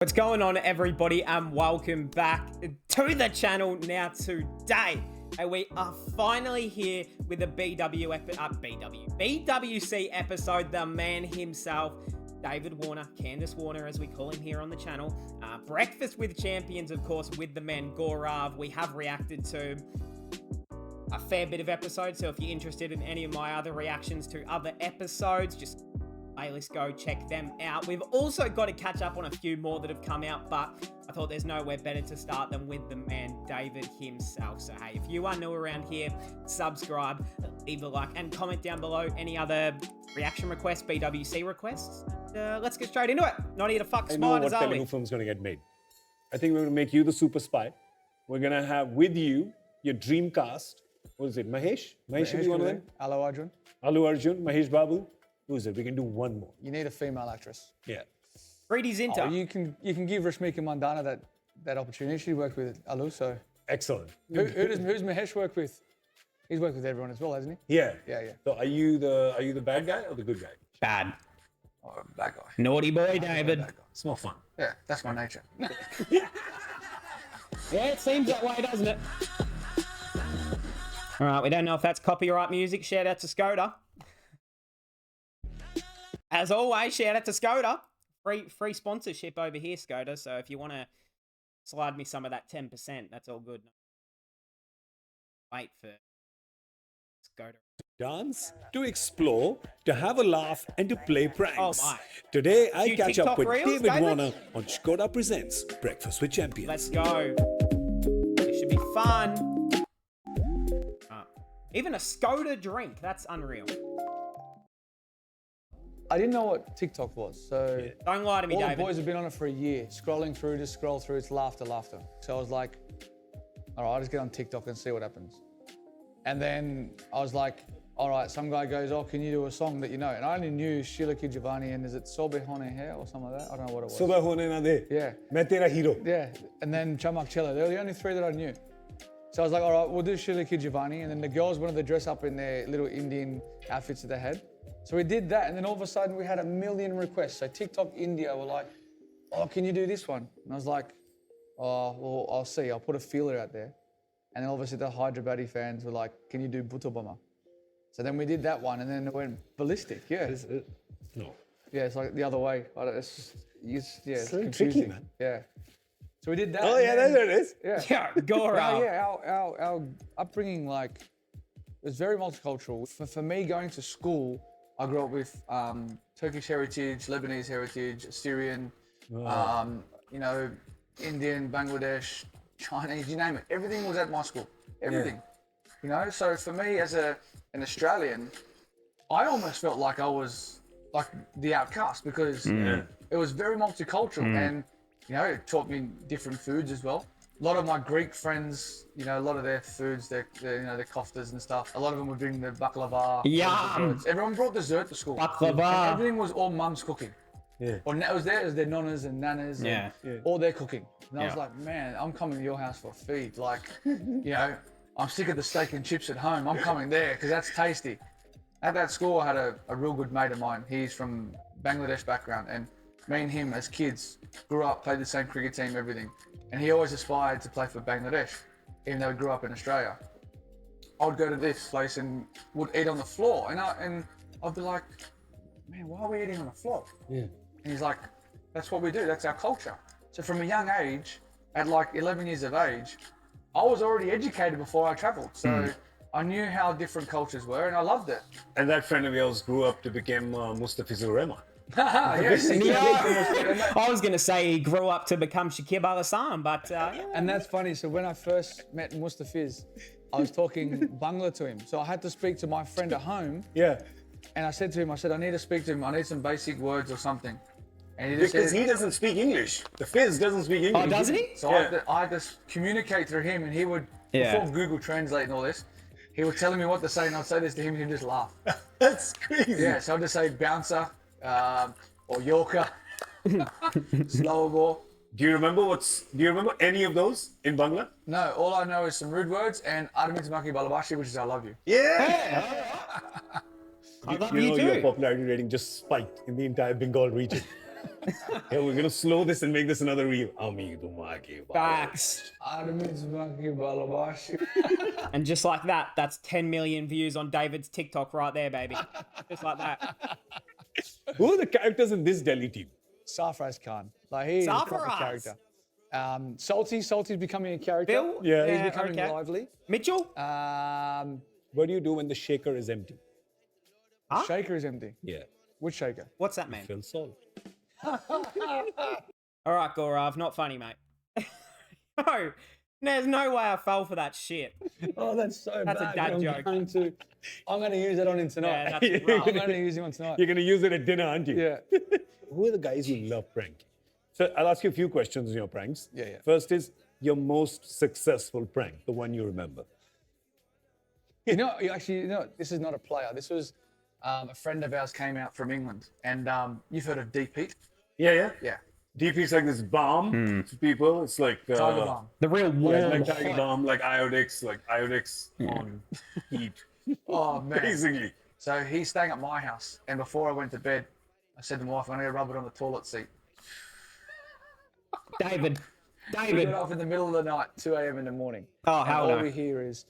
What's going on, everybody, and welcome back to the channel. Now today we are finally here with a BWC episode. The man himself, David Warner, Candace Warner as we call him here on the channel. Breakfast with Champions, of course, with the man Gaurav. We have reacted to a fair bit of episodes, so if you're interested in any of my other reactions to other episodes, just playlist, go check them out. We've also got to catch up on a few more that have come out, but I thought there's nowhere better to start than with the man David himself. So hey, if you are new around here, subscribe, leave a like, and comment down below any other reaction requests, BWC requests. Let's get straight into it. Not here to fuck spiders, are we? Telugu film's going to get made. I think we're going to make you the super spy. We're going to have with you your dream cast. What is it? Mahesh? Mahesh will be one of them? Allu Arjun. Allu Arjun, Mahesh Babu. Who is it? We can do one more. You need a female actress. Yeah. Preeti Zinta. Oh, you can give Rashmika Mandana that opportunity. She worked with Allu, so. Excellent. Who's Mahesh work with? He's worked with everyone as well, hasn't he? Yeah. Yeah. So are you the bad guy or the good guy? Bad. Oh, bad guy. Naughty boy, David. Bad guy. It's more fun. Yeah, that's my nature. Yeah, it seems that way, doesn't it? All right, we don't know if that's copyright music. Shout out to Skoda. As always, shout out to Skoda. Free sponsorship over here, Skoda. So if you want to slide me some of that 10%, that's all good. Wait for Skoda. Dance, to explore, to have a laugh, and to play pranks. Oh my. Today, I Few catch up TikTok with reels, David David? Warner on Skoda Presents Breakfast with Champions. Let's go. It should be fun. Even a Skoda drink. That's unreal. I didn't know what TikTok was, so. Yeah. Don't lie to me, all David. the boys have been on it for a year, scrolling through, just scroll through, it's laughter. So I was like, all right, I'll just get on TikTok and see what happens. And then I was like, all right, some guy goes, oh, can you do a song that you know? And I only knew Sheila Kijavani and is it Sobe Hone Hair or something like that? I don't know what it was. Subah hone na de. Yeah. Main tera hero. Yeah, and then Chamak Chella. They were the only three that I knew. So I was like, all right, we'll do Sheila Kijavani. And then the girls wanted to dress up in their little Indian outfits that they had. So we did that, and then all of a sudden we had 1 million requests. So TikTok India were like, oh, can you do this one? And I was like, oh, well, I'll see. I'll put a feeler out there. And then obviously the Hyderabadi fans were like, can you do Buttabama? So then we did that one, and then it went ballistic, yeah. No. Yeah, it's like the other way. It's so confusing. tricky, man. Yeah. So we did that. Oh, yeah, then, there it is. Yeah. Yeah, Gaurav. Our upbringing, like, it was very multicultural. For me, going to school, I grew up with Turkish heritage, Lebanese heritage, Syrian, Indian, Bangladesh, Chinese, you name it. Everything was at my school. Everything. Yeah. So for me as an Australian, I almost felt like I was like the outcast because it was very multicultural and, it taught me different foods as well. A lot of my Greek friends, a lot of their foods, their koftas and stuff. A lot of them would bring the baklava. Yum. Everyone brought dessert to school. Baklava. And everything was all mum's cooking. Yeah. Or it was their nonnas and nanas. Yeah. And all their cooking. And I was Yeah. like, man, I'm coming to your house for a feed. Like, I'm sick of the steak and chips at home. I'm coming there because that's tasty. At that school, I had a real good mate of mine. He's from Bangladesh background, and me and him as kids grew up, played the same cricket team, everything. And he always aspired to play for Bangladesh, even though he grew up in Australia. I would go to this place and would eat on the floor, and I'd be like, man, why are we eating on the floor? Yeah. And he's like, that's what we do, that's our culture. So from a young age, at like 11 years of age, I was already educated before I traveled. So I knew how different cultures were, and I loved it. And that friend of yours grew up to become Mustafizur Rahman. Yes, Yeah. I was going to say he grew up to become Shakib Al-Hasan, but... And that's funny. So when I first met Mustafiz, I was talking Bangla to him. So I had to speak to my friend at home. Yeah. And I said to him, I need to speak to him. I need some basic words or something. And he just Because said, he doesn't speak English. The Fizz doesn't speak English. Oh, doesn't he? So I had to communicate through him, and he would, before Google Translate and all this, he was telling me what to say, and I'd say this to him, and he'd just laugh. That's crazy. Yeah, so I'd just say bouncer, or Yorker, slower ball. Do you remember any of those in Bangla? No, all I know is some rude words and Adamitamaki Balabashi, which is I love you. Yeah. I love you you know too. your popularity rating just spiked in the entire Bengal region. Yeah, we're gonna slow this and make this another reel. Amigo Maki. Facts. And just like that, that's 10 million views on David's TikTok right there, baby. Just like that. Who are the characters in this Delhi team? Sarfaraz Khan. Like he is a proper Sarfaraz. character. Salty's becoming a character. Bill? Yeah, He's becoming okay. lively. Mitchell? What do you do when the shaker is empty? Huh? Shaker is empty. Yeah. Which shaker? What's that mean? Fill salt. All right, Gaurav, not funny, mate. No, there's no way I fell for that shit. Oh, that's so That's a bad. dad I'm joke. I'm going to use that on him tonight. Yeah, that's rough. I'm going to use him on tonight. You're gonna use it at dinner, aren't you? Yeah. Who are the guys you love pranking? So I'll ask you a few questions on your pranks. Yeah. First is your most successful prank, the one you remember. This is not a player. This was a friend of ours came out from England, and you've heard of deep heat? Yeah. Yeah. DP's like this bomb to people. It's like Tiger bomb. The real yeah, warm. like tiger bomb, like iodix on heat, Oh man. basically. So he's staying at my house, and before I went to bed, I said to my wife, "I'm going to rub it on the toilet seat." David. We got off in the middle of the night, 2 a.m. in the morning. Oh, And hell all no. we hear is,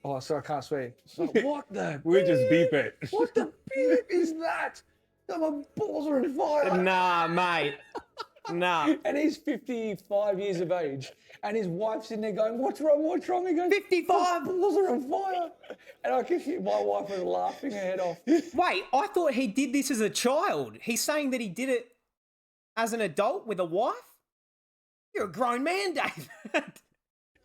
oh, sorry, I can't swear. Like, what the? We just beep it. What the beep is that? My balls are on fire. Nah, mate. Nah. And he's 55 years of age, and his wife's in there going, "What's wrong? What's wrong?" He goes, 55? "My balls are on fire." And I can hear my wife was laughing her head off. Wait, I thought he did this as a child. He's saying that he did it as an adult with a wife? You're a grown man, David.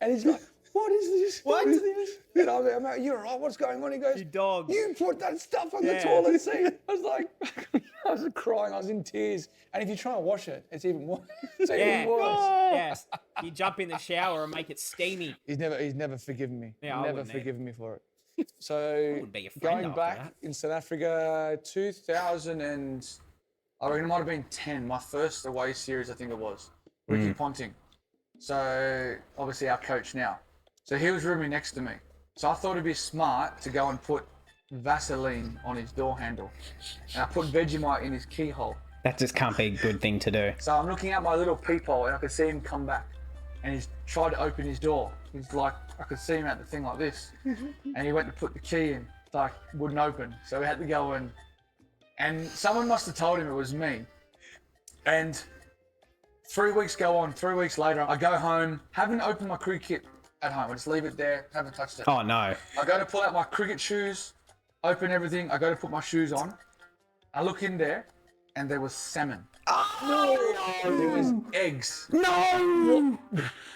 And he's like, "What is this? What? Is this?" And I'm like, "You're all right. What's going on?" He goes, You dog. "You put that stuff on the Yeah. toilet seat." I was like, I was crying. I was in tears. And if you try and wash it, it's even worse. It's Yeah. even worse. Yes. You jump in the shower and make it steamy. He's never forgiven me. Yeah, I never wouldn't either. forgiven me for it. So would be your friend going after back that. in South Africa, 2000 and I reckon it might have been 10. My first away series, I think it was. Ricky Ponting. So obviously our coach now. So he was rooming next to me. So I thought it'd be smart to go and put Vaseline on his door handle, and I put Vegemite in his keyhole. That just can't be a good thing to do. So I'm looking out my little peephole, and I could see him come back, and he's tried to open his door. He's like, I could see him at the thing like this, and he went to put the key in, like wouldn't open. So we had to go in, and someone must have told him it was me. And 3 weeks go on. 3 weeks later, I go home, haven't opened my cricket kit at home. I just leave it there, haven't touched it. Oh, no. I go to pull out my cricket shoes, open everything. I go to put my shoes on. I look in there, and there was salmon. Oh, There was eggs. no!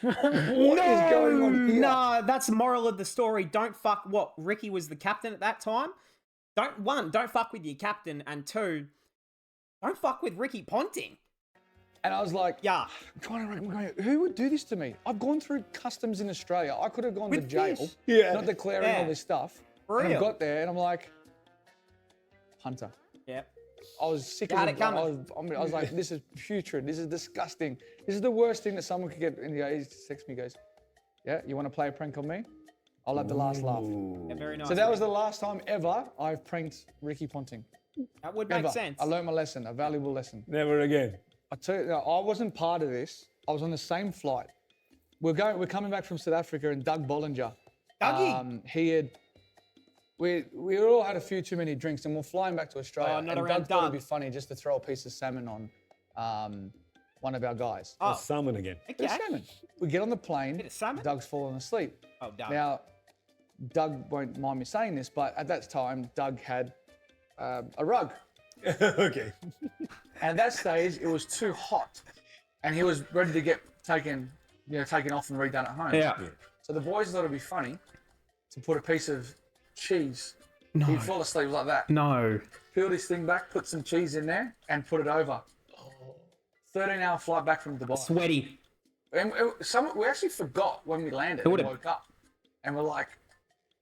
What is going on here? No, that's the moral of the story. Don't fuck what? Ricky was the captain at that time? Don't fuck with your captain, and two, don't fuck with Ricky Ponting. And I was like, Yeah. I'm going, who would do this to me? I've gone through customs in Australia. I could have gone to With jail, fish. Yeah. not declaring Yeah. all this stuff. For And I real. got there, and I'm like, Hunter. Yep. I was sick Had of it coming. I was like, this is putrid. This is disgusting. This is the worst thing that someone could get. And he texts me, goes, "Yeah, you want to play a prank on me? I'll have the last laugh." Yeah, very nice. So that was the last time ever I've pranked Ricky Ponting. That would make Ever. sense. I learned my lesson, a valuable lesson. Never again. I tell you, I wasn't part of this. I was on the same flight. We're coming back from South Africa, and Doug Bollinger. Dougie. We all had a few too many drinks, and we're flying back to Australia. Oh, not and around Doug thought it'd Doug. be funny just to throw a piece of salmon on one of our guys. Oh, Salmon again. Bit of okay. salmon. We get on the plane. Bit of salmon? Doug's fallen asleep. Oh, Doug. Now, Doug won't mind me saying this, but at that time, Doug had a rug. Okay. And at that stage, it was too hot, and he was ready to get taken off and redone at home. Yeah. So the boys thought it'd be funny to put a piece of cheese. No. He'd fall asleep like that. No. Peel this thing back, put some cheese in there, and put it over. 13-hour flight back from Dubai. Sweaty. And we actually forgot when we landed. Who And would've- woke up, and we're like,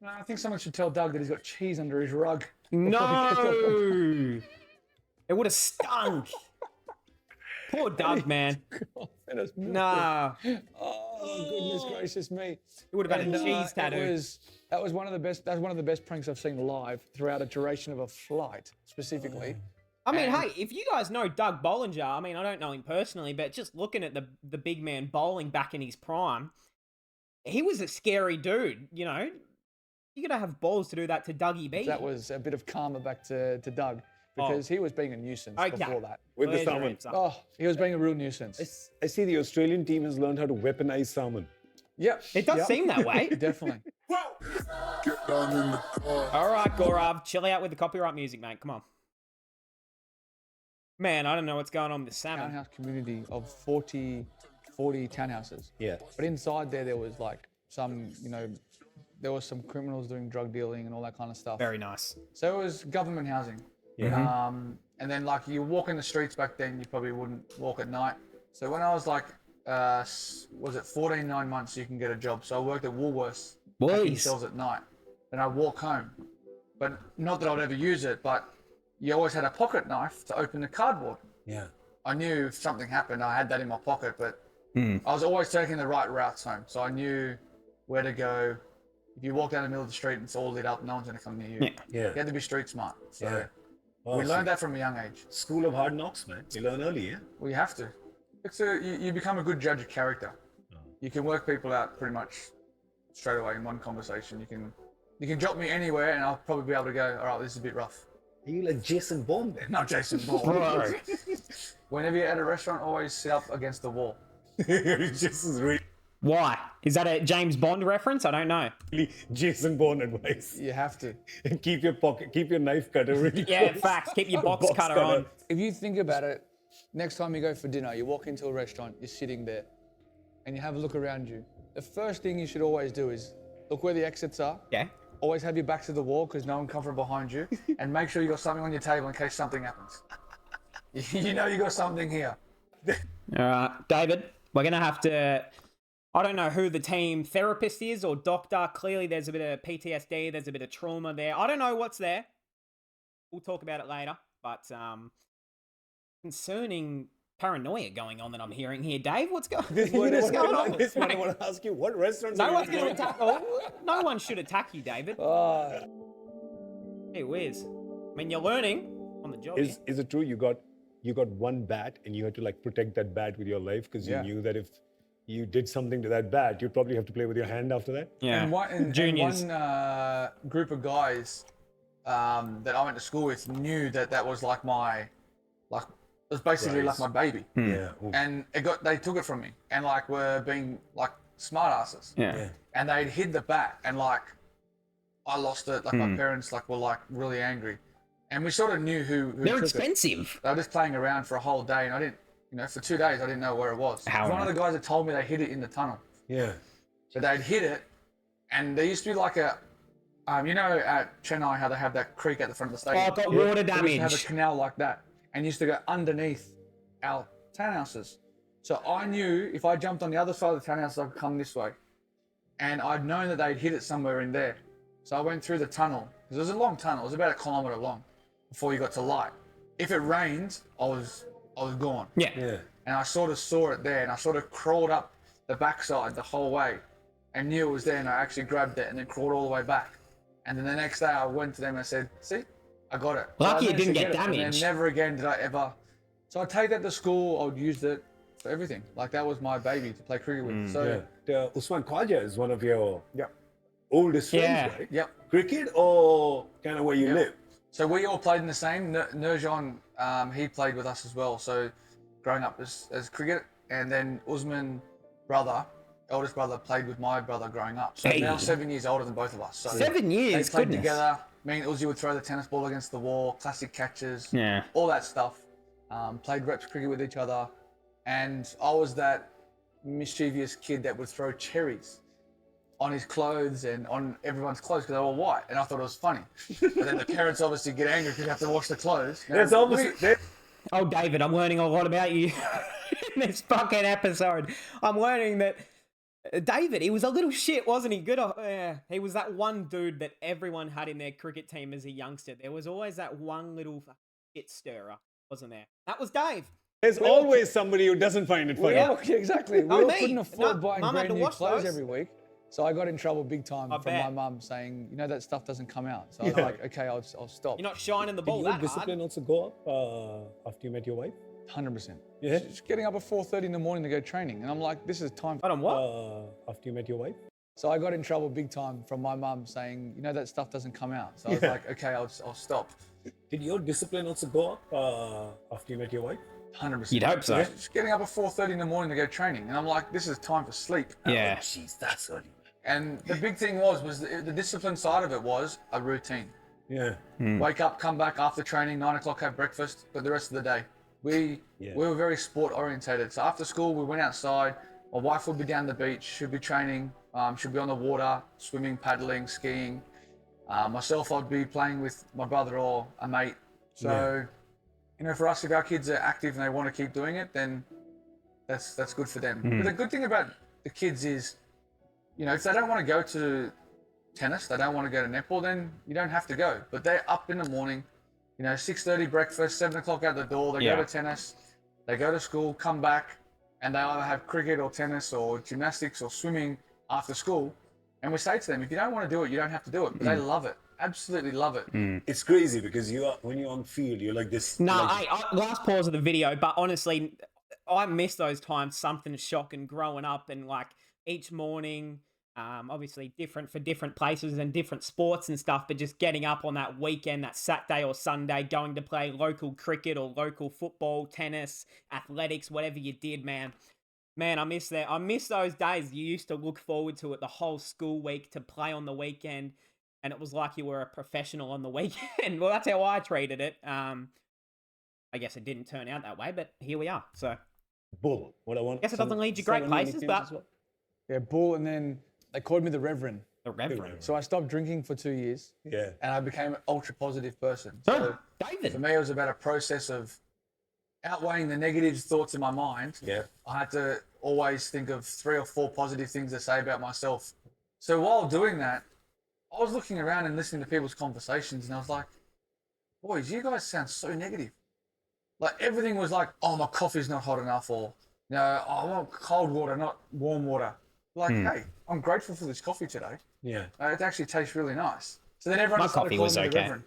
"No, I think someone should tell Doug that he's got cheese under his rug." No. It would have stunk. Poor Doug, man. Nah. Oh goodness gracious me! It would have had a And, cheese tattoo. That was one of the best. That's one of the best pranks I've seen live throughout a duration of a flight, specifically. I mean, And- hey, if you guys know Doug Bollinger, I mean, I don't know him personally, but just looking at the big man bowling back in his prime, he was a scary dude, you know? You gotta have balls to do that to Dougie B. That was a bit of karma back to Doug because he was being a nuisance Okay. before that. With the Where's your salmon. answer? Oh, he was being a real nuisance. I see the Australian team has learned how to weaponize salmon. Yep. It does yep. seem that way. Definitely. All right, Gaurav, chill out with the copyright music, mate. Come on. Man, I don't know what's going on with the salmon. Townhouse community of 40 townhouses. Yeah. But inside there was like some, there was some criminals doing drug dealing and all that kind of stuff. Very nice. So it was government housing. Yeah. And then like you walk in the streets back then, you probably wouldn't walk at night. So when I was like, was it 14, 9 months, you can get a job. So I worked at Woolworths, packing Boys. shelves at night. Then I'd walk home. But not that I'd ever use it, but you always had a pocket knife to open the cardboard. Yeah. I knew if something happened, I had that in my pocket, but I was always taking the right routes home. So I knew where to go. If you walk down the middle of the street and it's all lit up, no one's going to come near you. Yeah. Yeah. You had to be street smart. So Yeah. we learned that from a young age. School of hard knocks, man. You learn early, yeah? We have to. You become a good judge of character. You can work people out pretty much straight away in one conversation. You can drop me anywhere and I'll probably be able to go, all right, this is a bit rough. Are you like Jason Bourne then? Not Jason Bourne. Whenever you're at a restaurant, always sit up against the wall. Jason's really Why? Is that a James Bond reference? I don't know. Jason Bourne advice. You have to. And keep your knife cutter really Yeah, close. facts. Keep your box cutter on. If you think about it, next time you go for dinner, you walk into a restaurant, you're sitting there, and you have a look around you. The first thing you should always do is look where the exits are. Yeah. Always have your back to the wall because no one comes from behind you, and make sure you got something on your table in case something happens. You know you got something here. All right, David, we're going to have to... I don't know who the team therapist is or doctor. Clearly, there's a bit of PTSD. There's a bit of trauma there. I don't know what's there. We'll talk about it later. But concerning paranoia going on that I'm hearing here. Dave, what's going on? This one I want to ask you, what restaurants No are one's you going to attack. Oh, no one should attack you, David. Hey, Wiz. I mean, you're learning on the job. Is it true you got one bat and you had to like protect that bat with your life because you knew that if you did something to that bat, you'd probably have to play with your hand after that? Yeah. And one Juniors. Group of guys that I went to school with knew that was like it was basically like my baby. Yeah. Ooh. And they took it from me and like were being like smart asses. Yeah. And they'd hid the bat and like I lost it. Like my parents like were like really angry. And we sort of knew who They're took it. expensive. They were just playing around for a whole day and I didn't, for 2 days I didn't know where it was. How One of the guys that told me they hid it in the tunnel. Yeah. So they'd hit it, and there used to be like a, at Chennai how they have that creek at the front of the stadium. Oh, got water They used to have a damage. canal like that, and used to go underneath our townhouses. So I knew if I jumped on the other side of the townhouse, I could come this way, and I'd known that they'd hit it somewhere in there. So I went through the tunnel. It was a long tunnel. It was about 1 kilometre long before you got to light. If it rained, I was gone. Yeah. Yeah. And I sort of saw it there, and I sort of crawled up the backside the whole way, and knew it was there, and I actually grabbed it and then crawled all the way back. And then the next day I went to them and I said, "See, I got it." Lucky So I it didn't managed to get it, and damaged. then never again did I ever. So I'd take that to school. I would use it for everything. Like that was my baby to play cricket with. So Yeah. Usman Khwaja is one of your oldest friends, Yeah. right? Yep. Cricket or kind of where you live? So we all played in the same. Nurjan, he played with us as well. So growing up as cricket, and then Usman, eldest brother, played with my brother growing up. So Hey. now 7 years older than both of us. So 7 years, they played goodness. together. Me and Uzi would throw the tennis ball against the wall, classic catches, Yeah. all that stuff. Played reps cricket with each other, and I was that mischievous kid that would throw cherries on his clothes and on everyone's clothes because they were all white, and I thought it was funny. But then the parents obviously get angry because you have to wash the clothes. You know, There's obviously Oh, David, I'm learning a lot about you in this fucking episode. I'm learning that David, he was a little shit, wasn't he? Good. He was that one dude that everyone had in their cricket team as a youngster. There was always that one little shit stirrer, wasn't there? That was Dave. there's always somebody who doesn't find it funny. Yeah, exactly. We Oh, all me. couldn't afford No, buying Mum had brand to new wash clothes those. every week. So I got in trouble big time I from my bet. mum saying, you know, that stuff doesn't come out. So I was Yeah. like, okay, I'll stop. You're not shining the Did ball your that discipline hard. also go up after you met your wife? 100%. Yeah. She's getting up at 4:30 in the morning to go training. And I'm like, this is time. Hold on, what? After you met your wife? So I got in trouble big time from my mum saying, you know, that stuff doesn't come out. So I was Yeah. like, okay, I'll stop. Did your discipline also go up after you met your wife? 100%. You'd hope so. She's getting up at 4:30 in the morning to go training. And I'm like, this is time for sleep. Yeah. Jeez, that's early. And the big thing was the discipline side of it was a routine. Yeah. Wake up, come back after training, 9 o'clock, have breakfast, but the rest of the day. We were very sport orientated. So after school, we went outside. My wife would be down the beach, she'd be training, she'd be on the water, swimming, paddling, skiing. Myself, I'd be playing with my brother or a mate. So, you know, for us, if our kids are active and they want to keep doing it, then that's good for them. But the good thing about the kids is, you know, if they don't want to go to tennis, they don't want to go to netball, then you don't have to go. But they're up in the morning, you know, 6:30 breakfast, 7 o'clock out the door, they Yeah. go to tennis, they go to school, come back, and they either have cricket or tennis or gymnastics or swimming after school. And we say to them, if you don't want to do it, you don't have to do it. But they love it, absolutely love it. It's crazy because when you're on field, you're like this. No, like, last pause of the video, but honestly, I miss those times. Something shocking growing up and like each morning, obviously different for different places and different sports and stuff, but just getting up on that weekend, that Saturday or Sunday, going to play local cricket or local football, tennis, athletics, whatever you did, man. Man, I miss that. I miss those days. You used to look forward to it the whole school week to play on the weekend, and it was like you were a professional on the weekend. Well, that's how I treated it. I guess it didn't turn out that way, but here we are. So bull. What I want. guess it doesn't lead you great places, but Yeah, bull, and then they called me the Reverend. the Reverend. So I stopped drinking for 2 years, Yeah. and I became an ultra positive person. So, So for David. me, it was about a process of outweighing the negative thoughts in my mind. Yeah. I had to always think of 3 or 4 positive things to say about myself. So while doing that, I was looking around and listening to people's conversations, and I was like, boys, you guys sound so negative. Like everything was like, oh, my coffee's not hot enough, or no, I want cold water, not warm water. Like, hey, I'm grateful for this coffee today. Yeah. It actually tastes really nice. So then everyone My started coffee calling was me the okay. Reverend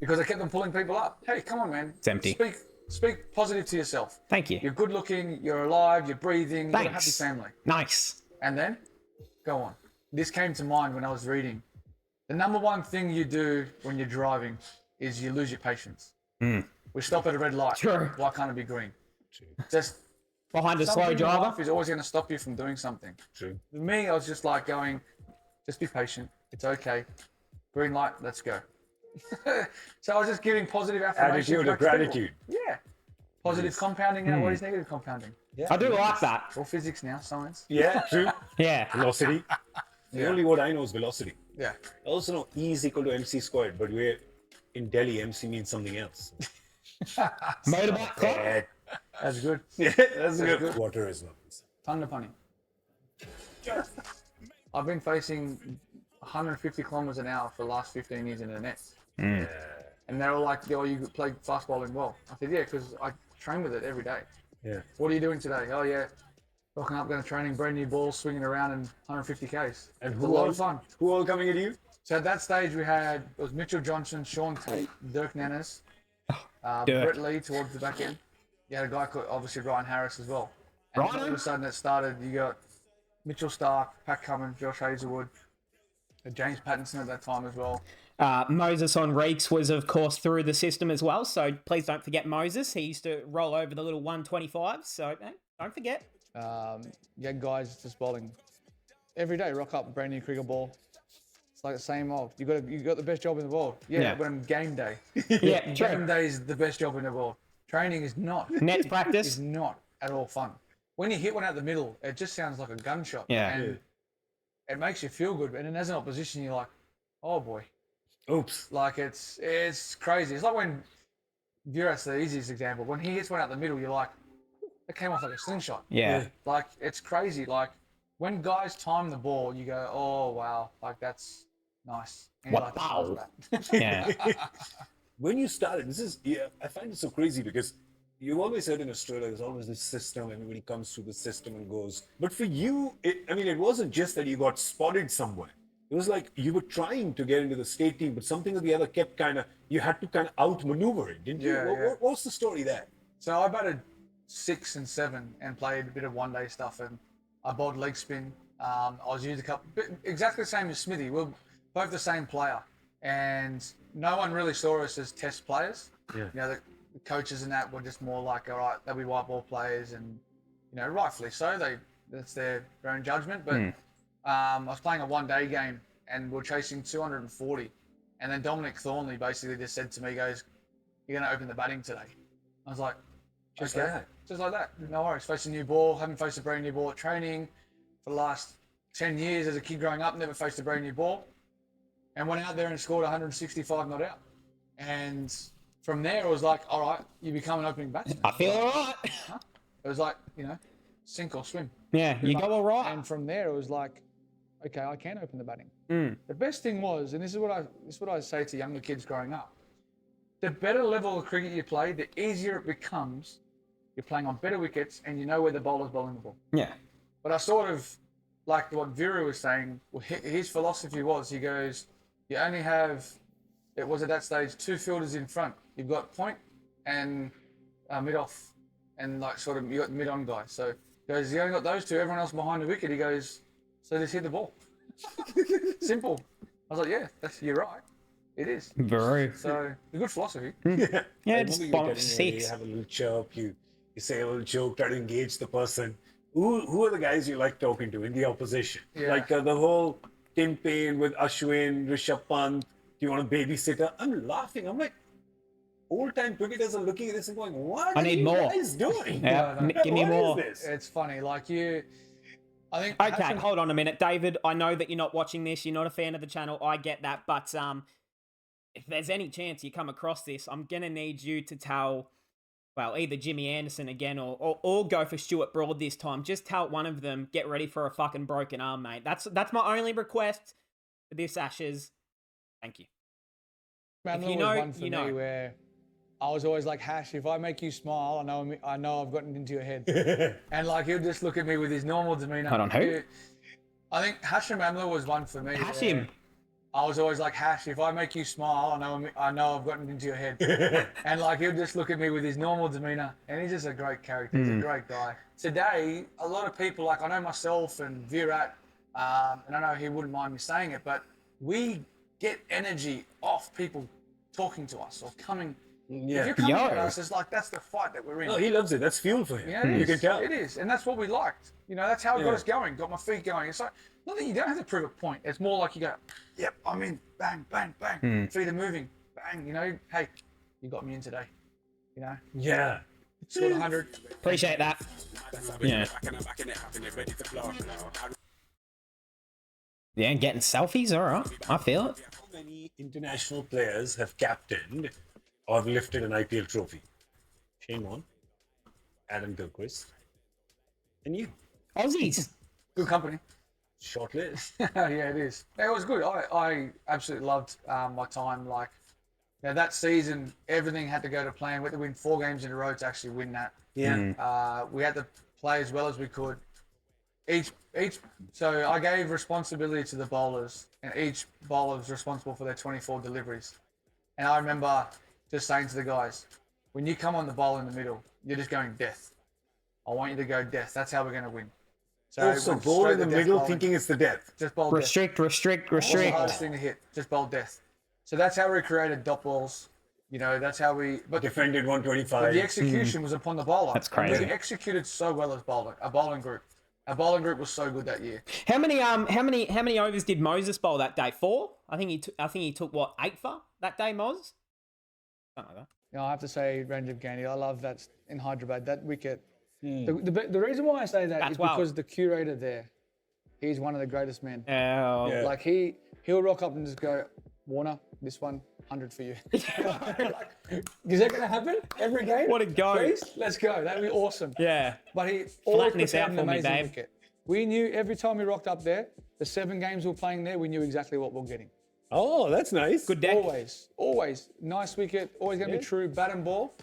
because I kept on pulling people up. Hey, come on, man. It's empty. Speak positive to yourself. Thank you. You're good looking, you're alive, you're breathing, you've got a happy Thanks. family. Nice. And then, go on. This came to mind when I was reading. The number one thing you do when you're driving is you lose your patience. We stop at a red light. True. Why can't it be green? Just Behind a slow something in driver. life is always going to stop you from doing something. True. For me, I was just like going, just be patient. It's okay. Green light, let's go. So I was just giving positive affirmations. Attitude of back to people. gratitude. Yeah. Positive compounding outweighs negative compounding. I do like that. It's all physics now, science. Yeah. True. Yeah. Velocity. The only word I know is velocity. Yeah. I also know E is equal to MC squared, but we're in Delhi, MC means something else. Motorbike club. Bad. That's good. Yeah, that's good. Water is not. Thunder punny. I've been facing 150 kilometers an hour for the last 15 years in the nets. And they're all like, oh, you play fast bowling well. I said, yeah, because I train with it every day. Yeah. What are you doing today? Oh, yeah. Rocking up, going to training, brand new balls, swinging around in 150 Ks. And It's a lot of fun. Who all coming at you? So at that stage, we had, it was Mitchell Johnson, Sean Tate, Dirk Nannes, Dirk. Brett Lee towards the back end. You had a guy called, obviously, Ryan Harris as well. And then all of a sudden it started, you got Mitchell Stark, Pat Cummins, Josh Hazelwood, James Pattinson at that time as well. Moses Enriques was, of course, through the system as well. So please don't forget Moses. He used to roll over the little 125s. So don't forget. You had guys just bowling every day, rock up, brand new cricket ball. It's like the same old. You got the best job in the world. Yeah. But on game day. Yeah, Game true. day is the best job in the world. Training is not. Nets practice. Is not at all fun. When you hit one out the middle, it just sounds like a gunshot. Yeah. And it makes you feel good. And then as an opposition, you're like, oh boy. Oops. Like it's crazy. It's like when Virat's the easiest example. When he hits one out the middle, you're like, it came off like a slingshot. Yeah. Like it's crazy. Like when guys time the ball, you go, oh wow, like that's nice. And you're like, Wow. "How's that?" Yeah. When you started, I find it so crazy because you've always heard in Australia, there's always this system, everybody comes through the system and goes. But for you, it wasn't just that you got spotted somewhere. It was like you were trying to get into the state team, but something or the other kept you had to kind of outmaneuver it, didn't you? Yeah. What's the story there? So I batted 6 and 7 and played a bit of one-day stuff, and I bowled leg spin. I was used a couple, exactly the same as Smithy. We're both the same player, and no one really saw us as test players. Yeah. You know, the coaches and that were just more like, all right, they'll be white ball players, and rightfully so. That's their own judgment. But I was playing a one-day game, and we're chasing 240, and then Dominic Thornley basically just said to me, "Goes, you're going to open the batting today." I was like, Just okay. like that. Just like that. No worries. Face a new ball. Haven't faced a brand new ball at training for the last 10 years as a kid growing up. Never faced a brand new ball. And went out there and scored 165 not out. And from there, it was like, all right, you become an opening batsman. I feel all right. It was like, sink or swim. Yeah, you go all right. And from there, it was like, okay, I can open the batting. The best thing was, and this is what I say to younger kids growing up, the better level of cricket you play, the easier it becomes. You're playing on better wickets, and you know where the bowler's bowling the ball. Yeah. But I sort of, like what Viru was saying, well, his philosophy was, he goes, you only have, it was at that stage, 2 fielders in front. You've got point and mid-off, and like sort of, you got mid-on guy. So he goes, you only got those 2, everyone else behind the wicket. He goes, so just hit the ball. Simple. I was like, yeah, you're right. It is. Very. So, a good philosophy. Yeah. Yeah, I just remember you bonk telling me, 6. You have a little chirp, you say a little joke, try to engage the person. Who are the guys you like talking to in the opposition? Yeah. Like the whole campaign with Ashwin, Rishabh Pant, do you want a babysitter? I'm laughing. I'm like, old-time cricketers are looking at this and going, what I are need you more. guys doing? Yeah, give me What more. is this? It's funny, like I think. Okay, hold on a minute, David. I know that you're not watching this. You're not a fan of the channel. I get that, but if there's any chance you come across this, I'm gonna need you to tell, well, either Jimmy Anderson again or go for Stuart Broad this time. Just tell one of them, get ready for a fucking broken arm, mate. That's my only request for this Ashes. Thank you. Man, If you was know, one for you me know. where I was always like, Hash, if I make you smile, I know I've gotten into your head. And like he'll just look at me with his normal demeanor. Hold on, who? I think Hashim Amla was one for me. Hashim. where I was always like, Hash, if I make you smile, I know I've gotten into your head. And like he'll just look at me with his normal demeanor, and he's just a great character. He's a great guy. Today, a lot of people, like I know myself and Virat, and I know he wouldn't mind me saying it, but we get energy off people talking to us or coming. Yeah. If you're coming Yo. at us, it's like that's the fight that we're in. No, he loves it. That's fuel for him. Yeah, it You is. can tell. It is, and that's what we liked. That's how it got Yeah. us going. Got my feet going. It's like not that you don't have to prove a point. It's more like you go, "Yep, I'm in. Bang, bang, bang. Feet are moving. Bang. Hey, you got me in today. Yeah. Scored 100. Appreciate that. Yeah. Yeah, and getting selfies, all right. I feel it. How many international players have captained or have lifted an IPL trophy? Shane Warne, Adam Gilchrist, and you. Aussies. Good company. Short list. Yeah, it is. It was good. I absolutely loved my time. Like, that season, everything had to go to plan. We had to win 4 games in a row to actually win that. Yeah. We had to play as well as we could. So I gave responsibility to the bowlers, and each bowler was responsible for their 24 deliveries. And I remember just saying to the guys, when you come on the bowl in the middle, you're just going death. I want you to go death. That's how we're going to win. So went bowl straight in the to death middle bowling. thinking it's the death. Just bowl death. Restrict. What's the hardest Restrict. thing to hit? Just bowl death. So that's how we created dot balls. That's how we. But Defended 125. the execution was upon the bowler. That's And crazy. we executed so well as a bowling group. Our bowling group was so good that year. How many overs did Moses bowl that day? 4? I think he took what, 8 for that day, Moses? Something like that. I have to say, Ranjiv Gandhi, I love that in Hyderabad, that wicket. The reason why I say that That's is wild. because the curator there, he's one of the greatest men. Yeah. Like he'll rock up and just go, Warner, this one, 100 for you. Like, is that going to happen every game? What a go. Please, let's go. That'd be awesome. Yeah. But he always Flatten this put out out an for me, amazing babe. wicket. We knew every time we rocked up there, the 7 games we were playing there, we knew exactly what we were getting. Oh, that's nice. Good deck. Always. Nice wicket, always going to be true, bat and ball.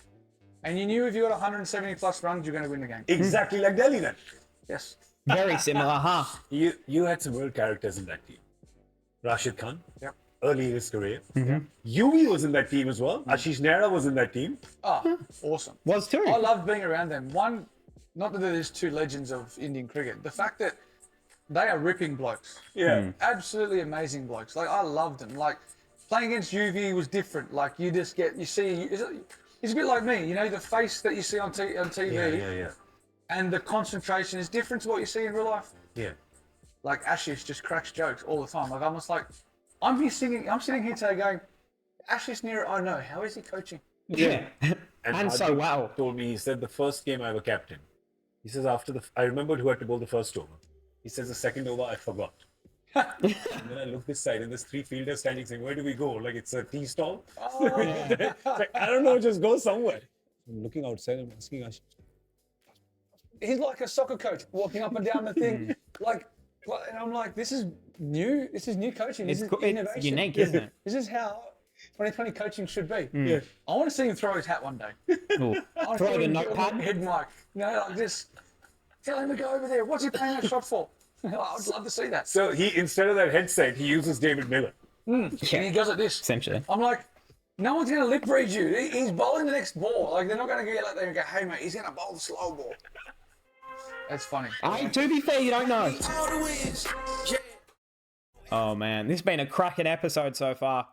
And you knew if you got 170 plus runs, you're going to win the game. Exactly like Delhi then. Yes. Very similar, huh? You had some real characters in that team. Rashid Khan, Yep. early in his career. Yuvi was in that team as well. Ashish Nehra was in that team. Oh, awesome. Was too. I loved being around them. One, not that there's two legends of Indian cricket. The fact that they are ripping blokes. Yeah. Absolutely amazing blokes. Like, I loved them. Like, playing against UV was different. Like, you see, it's a bit like me, you know, the face that you see on TV Yeah. and the concentration is different to what you see in real life. Yeah. Like, Ashish just cracks jokes all the time. Like, I'm just like, I'm sitting here today going, Ashish Nehra, I know. How is he coaching? Yeah. And so Hardik well. told me, he said the first game I ever captain. He says I remembered who had to bowl the first over. He says the second over I forgot. And then I look this side and there's 3 fielders standing saying, where do we go? Like it's a tea stall. Oh. It's like, I don't know, just go somewhere. I'm looking outside and asking Ashish. He's like a soccer coach walking up and down the thing. And I'm like, this is new. This is new coaching. This is innovation. It's unique, isn't it? This is how 2020 coaching should be. Yeah. I want to see him throw his hat one day. Ooh. I want to Throw see the him notepad. head mic. You know, like just tell him to go over there. What's he playing that shot for? I'd love to see that. So he, instead of that headset, he uses David Miller. And he does it this. Essentially. I'm like, no one's going to lip read you. He's bowling the next ball. Like, they're not going to get like there and go, hey, mate, he's going to bowl the slow ball. That's funny. To be fair, you don't know. Oh man, this has been a cracking episode so far.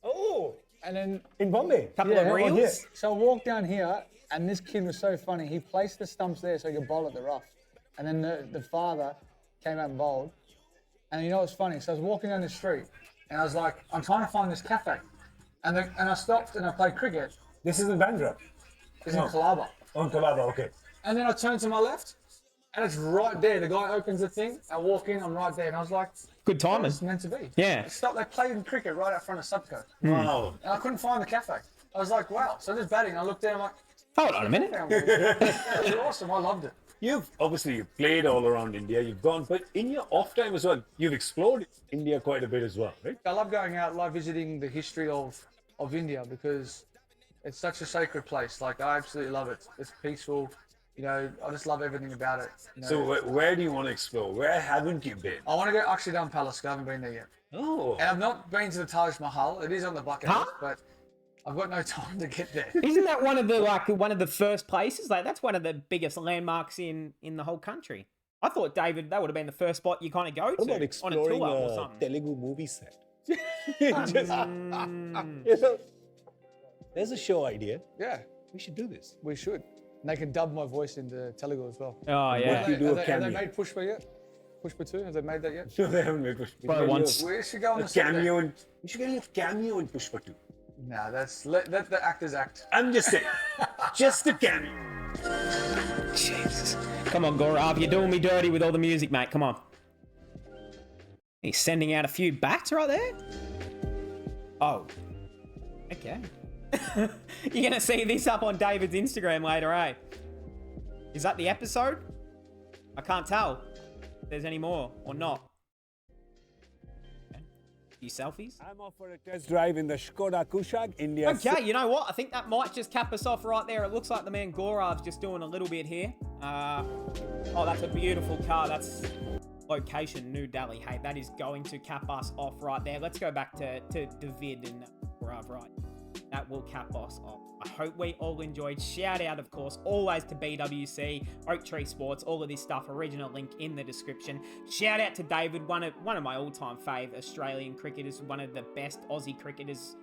Oh, And then, in Bombay. Couple of reels. so I walked down here, and this kid was so funny. He placed the stumps there so he could bowl at the rough. And then the father came out and bowled. And you know what's funny? So I was walking down the street, and I was like, I'm trying to find this cafe. And I stopped and I played cricket. This is in Bandra. It's in Colaba. On Colaba, okay. And then I turned to my left, and it's right there. The guy opens the thing, I walk in, I'm right there. And I was like, Good timing. it's meant to be. Yeah. They played in cricket right out front of Subco. Wow. And I couldn't find the cafe. I was like, wow. So just batting, I looked there, I'm like, Hold on a minute. that was awesome. I loved it. You've played all around India, you've gone, but in your off time as well, you've explored India quite a bit as well, right? I love going out, love visiting the history of India because it's such a sacred place. Like, I absolutely love it. It's peaceful. You know, I just love everything about it. You know, So where do you want to explore? Where haven't you been? I want to go Akshardham Palace. I haven't been there yet. Oh. And I've not been to the Taj Mahal. It is on the bucket Huh? list, but I've got no time to get there. Isn't that one of the first places? Like that's one of the biggest landmarks in the whole country. I thought, David, that would have been the first spot you kind of go What about to on a exploring tour or a something. Telugu movie set? Just, you know, there's a show idea. Yeah, We should do this. we should. And they can dub my voice into Telugu as well. Oh yeah. you do a Have they cameo. made Pushpa yet? Pushpa 2? Have they made that yet? No, they haven't made Pushpa. Probably once. We should go on A the set there. cameo in, you should get a cameo in Pushpa 2. Nah, let the actors act. I'm just saying, just a cameo. Jesus. Come on, Gaurav, you're doing me dirty with all the music, mate. Come on. He's sending out a few bats right there. Oh. Okay. You're going to see this up on David's Instagram later, eh? Is that the episode? I can't tell if there's any more or not. Okay. Few selfies. I'm off for a test drive in the Skoda Kushaq, India. Okay, you know what? I think that might just cap us off right there. It looks like the man Gaurav's just doing a little bit here. Oh, that's a beautiful car. That's location, New Delhi. Hey, that is going to cap us off right there. Let's go back to David and Gaurav, right? That will cap us off. I hope we all enjoyed. Shout out, of course, always to BWC, Oak Tree Sports, all of this stuff. Original link in the description. Shout out to David, one of my all-time fave Australian cricketers, one of the best Aussie cricketers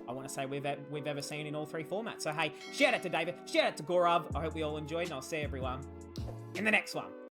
I want to say we've ever seen in all 3 formats. So hey, shout out to David, shout out to Gaurav. I hope we all enjoyed, and I'll see everyone in the next one.